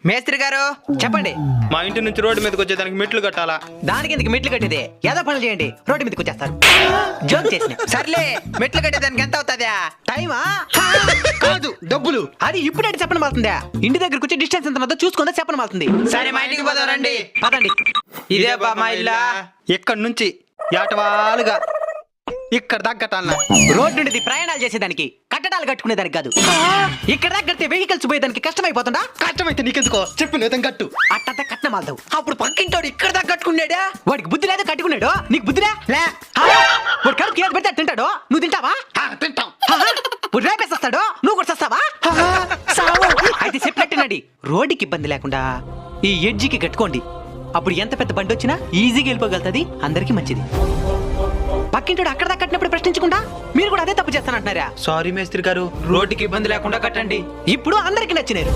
మేస్త్రి గారు చెప్పండి. మా ఇంటి నుంచి రోడ్డు మీదకి వచ్చేదానికి మెట్లు కట్టాలా? దానికి ఎందుకు మెట్లు కట్టేది? ఏదో పనులు చేయండి, రోడ్డు మీదకి వచ్చేస్తారు. జోక్ చేసిన సర్లే. మెట్లు కట్టేదానికి ఎంత అవుతుందా? టైమా కాదు, డబ్బులు. అది ఇప్పుడు అంటే చెప్పడం అవుతుందా? ఇంటి దగ్గరకు వచ్చి డిస్టెన్స్ ఎంత ఉందో చూసుకుందా చెప్పడం అవుతుంది. సరే మా ఇంటికి పోదాం రండి. పదండి. ఇదే బా మా ఇల్లా. ఇక్కడ నుంచి ఏటవాలుగా ఇక్కడ దగ్గటాలన్నా రోడ్డు నుండి ప్రయాణాలు చేసేదానికి, కట్టడాలు కట్టుకునేదానికి కాదు. ఇక్కడ దగ్గర వెహికల్స్ పోయేదానికి కష్టమైపోతుందా? కష్టమైతే నీకెందుకో చెప్పు, నేతం కట్టు. అట్టంతా కట్నం ఆల్తావు. అప్పుడు పక్కింటోడు ఇక్కడ దాకా కట్టుకున్నాడా? వాడికి బుద్ధి లేదు, కట్టుకున్నాడు. నీకు బుద్ధి లే. వాడు కడుపు ఏది పెడితే తింటాడు, నువ్వు తింటావా? తింటాం. వాడు రేపేస్తాడు, నువ్వు కూడా వస్తావా? అయితే చెప్పినట్టున్నాడు. రోడ్డుకి ఇబ్బంది లేకుండా ఈ ఎడ్జికి కట్టుకోండి. అప్పుడు ఎంత పెద్ద బండి వచ్చినా ఈజీగా వెళ్ళిపోగలుగుతుంది, అందరికి మంచిది. పక్కింటోడు అక్కడ దాకా కట్టినప్పుడు ప్రశ్నించకుండా మీరు కూడా అదే తప్పు చేస్తానంటున్నారా? సారీ మేస్త్రి గారు, రోడ్డుకి ఇబ్బంది లేకుండా కట్టండి. ఇప్పుడు అందరికి నచ్చినారు.